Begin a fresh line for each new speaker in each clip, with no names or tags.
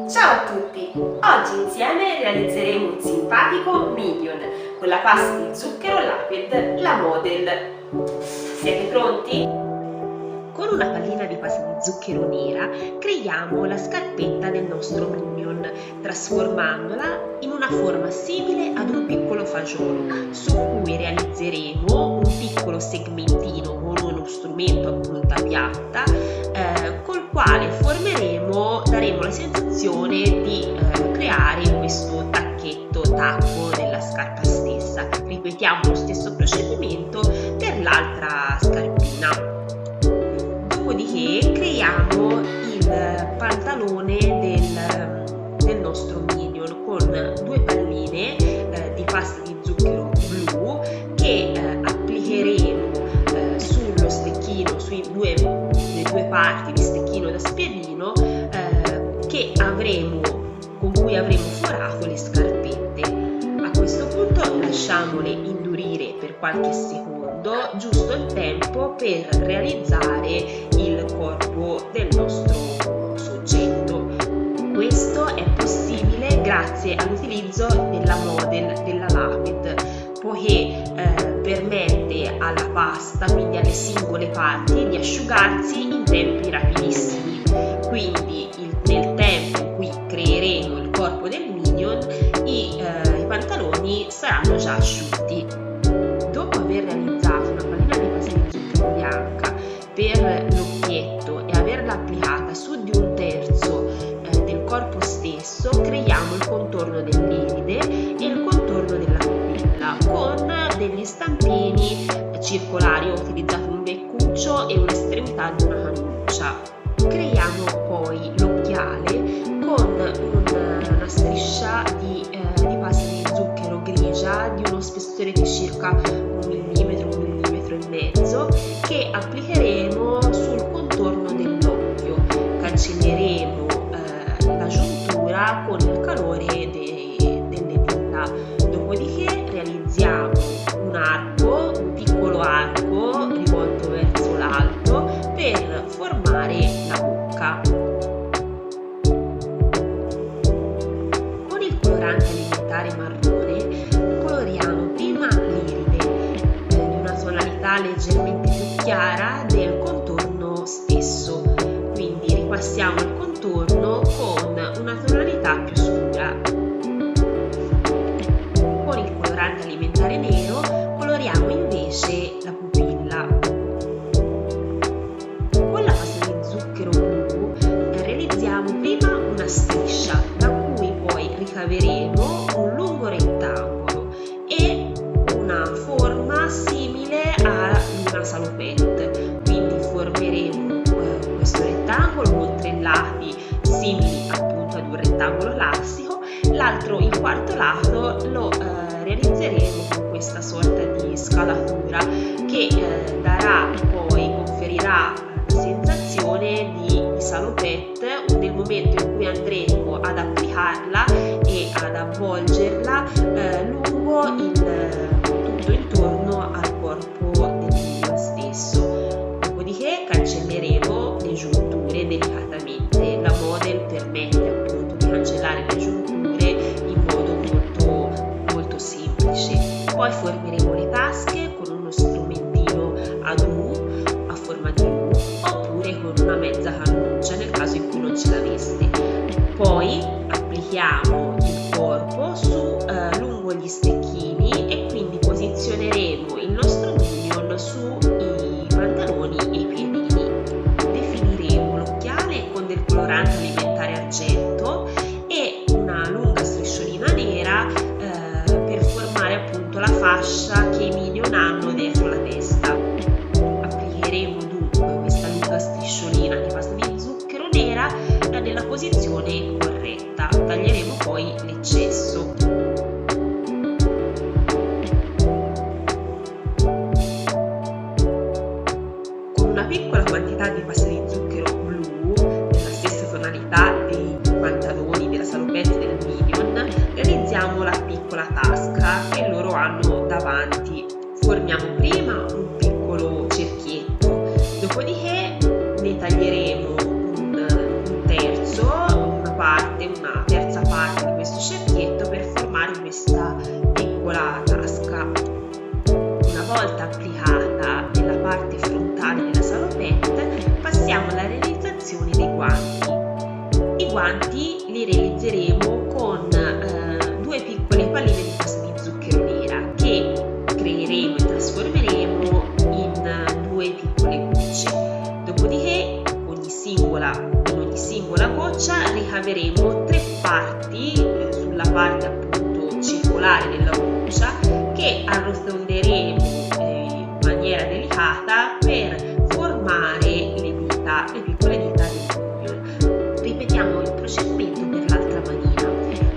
Ciao a tutti! Oggi insieme realizzeremo un simpatico minion con la pasta di zucchero Lapid, la Model. Siete pronti?
Con una pallina di pasta di zucchero nera creiamo la scarpetta del nostro minion, trasformandola in una forma simile ad un piccolo fagiolo, su cui realizzeremo un piccolo segmentino con uno strumento a punta piatta, col quale daremo la sensazione di creare questo tacco della scarpa stessa. Ripetiamo lo stesso procedimento per l'altra scarpina. Dopodiché creiamo il pantalone del nostro minion con due palline di pasta di zucchero blu che applicheremo sullo stecchino, le due parti di stecchino da spiedino con cui avremo forato le scarpette. A questo punto lasciamole indurire per qualche secondo, giusto il tempo per realizzare il corpo del nostro soggetto. Questo è possibile grazie all'utilizzo della Model della Lapid, poiché permette alla pasta, quindi alle singole parti, di asciugarsi in tempi rapidissimi. Quindi nel tempo in cui creeremo il corpo del minion, i pantaloni saranno già asciutti. Dopo aver realizzato una pallina di pasta di zucchero bianca per l'occhietto e averla applicata su di un terzo del corpo stesso, creiamo il contorno dell'iride e il contorno della pupilla con degli stampini circolari. Ho utilizzato un beccuccio e un'estremità di una cannuccia. Creiamo poi l'occhiale con una striscia di pasta di zucchero grigia di uno spessore di circa 1 millimetro, 1 millimetro e mezzo, che applicheremo sul contorno dell'occhio. Cancelleremo la giuntura con il calore delle dita. Dopodiché realizziamo un piccolo arco rivolto verso l'alto per formare la bocca. Con il colorante alimentare marrone coloriamo prima l'iride di una tonalità leggermente più chiara del contorno stesso, quindi ripassiamo il contorno con una tonalità più scura. Con il colorante alimentare nero coloriamo invece la pupilla. Con la pasta di zucchero blu realizziamo prima una striscia da cui poi ricaveremo un lungo rettangolo e una forma simile a una salopette. Quindi formeremo questo rettangolo con 3 lati simili appunto ad un rettangolo classico. Il quarto lato lo realizzeremo con questa sorta di scalatura che conferirà la sensazione di salopette nel momento in cui andremo ad applicarla e ad avvolgerla lungo tutto intorno al corpo del minion stesso. Dopodiché cancelleremo le giunture delicatamente. La Model permette appunto di cancellare le giunture in modo molto, molto semplice. Poi formeremo le tasche con uno strumentino ad U, a forma di U, oppure con una mezza cannuccia nel caso in cui non ce l'aveste. Poi applichiamo il corpo lungo gli stecchini e quindi posizioneremo il nostro minion sui pantaloni e i piedini. Definiremo l'occhiale con del colorante alimentare argento e una lunga strisciolina nera per formare appunto la fascia che i minion hanno dietro la testa. Applicheremo dunque questa lunga strisciolina di pasta di zucchero nera nella posizione corretta. Taglieremo poi l'eccesso. Con una piccola quantità di pasta di zucchero blu, nella stessa tonalità dei pantaloni, della salopette del minion, realizziamo la piccola tasca che loro hanno davanti. Formiamo prima un piccolo cerchietto, dopodiché ne taglieremo un terzo, una parte, guanti li realizzeremo con due piccole palline di pasta di zucchero nera che creeremo e trasformeremo in due piccole gocce. Dopodiché in ogni singola goccia ricaveremo 3 parti sulla parte appunto circolare della goccia che arrotonderemo in maniera delicata per formare le piccole dita del minion. Ripetiamo il procedimento per l'altra manina.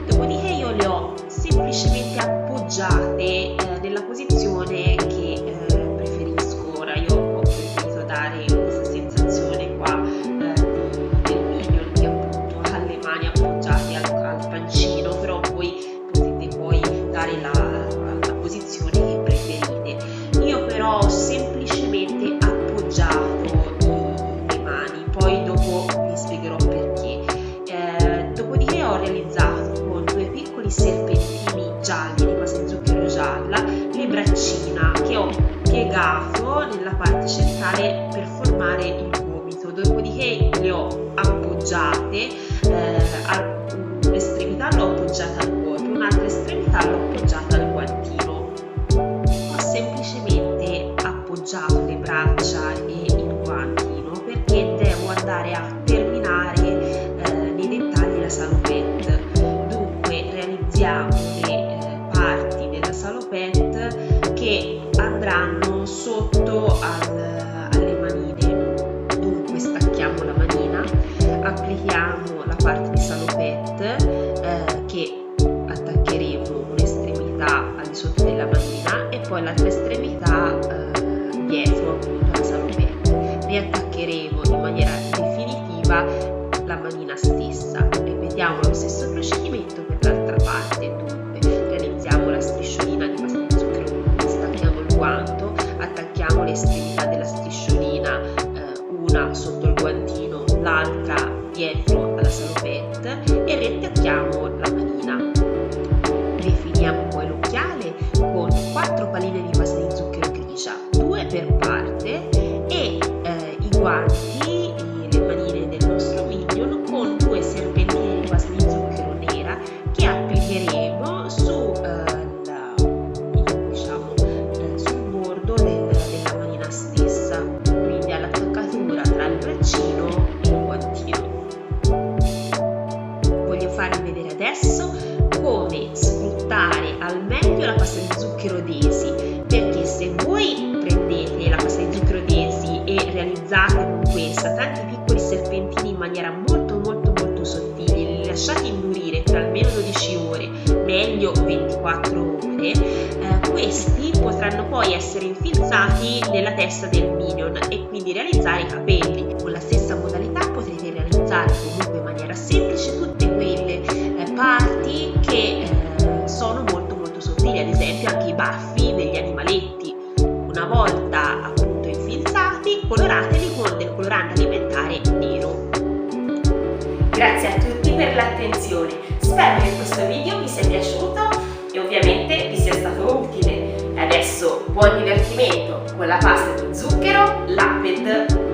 Dopodiché io le ho semplicemente appoggiate nella posizione che preferisco. Ora io ho preferito dare questa sensazione qua del minion che appunto ha le mani appoggiate al pancino, però voi potete poi dare la posizione che preferite. Io però ho semplicemente appoggiato le mani, poi dopo vi spiegherò perché. Dopodiché ho realizzato con 2 piccoli serpentini gialli di pasta di zucchero gialla le braccina che ho piegato nella parte centrale per formare il gomito. Dopodiché le ho appoggiate, un'estremità l'ho appoggiata al corpo, un'altra estremità l'ho appoggiata al guantino. Ho semplicemente appoggiato le braccia e il guantino perché devo andare a terminare nei dettagli la salopette. Dunque realizziamo le parti della salopette che andranno sotto alle manine. Dunque stacchiamo la manina, applichiamo la parte di salopette che attaccheremo un'estremità al di sotto della manina e poi l'altra estremità dietro appunto alla salopette. Riattaccheremo in maniera definitiva la manina stessa. Ripetiamo lo stesso procedimento per l'altra parte. Dunque realizziamo la strisciolina di pasta di zucchero, stacchiamo il guanto, attacchiamo le estremità della strisciolina, una sotto il guantino, l'altra dietro alla salopette, e riattacchiamo la manina. Definiamo poi l'occhiale con 4 palline di pasta di zucchero grigia, 2 per parte, e i guanti, le manine del nostro minion con 2 serpentini di pasta di zucchero nera che applicheremo sul bordo della manina stessa, quindi all'attaccatura tra il braccino e il guantino. Voglio farvi vedere adesso come sfruttare al meglio la pasta di zucchero Daisy, perché se voi prendete la pasta di zucchero Daisy e realizzate con questa tanti piccoli serpentini in maniera molto sottili, li lasciate indurire per almeno 12 ore, meglio 24 ore, questi potranno poi essere infilzati nella testa del minion e quindi realizzare i capelli. Con la stessa modalità potrete realizzare comunque in maniera semplice tutte quelle parti che sono molto sottili, ad esempio anche i baffi degli animaletti. Una volta appunto infilzati, colorateli con del colorante alimentare nero.
Grazie a tutti per l'attenzione, spero che questo video vi sia piaciuto e ovviamente vi sia stato utile. E adesso buon divertimento con la pasta di zucchero Lapped.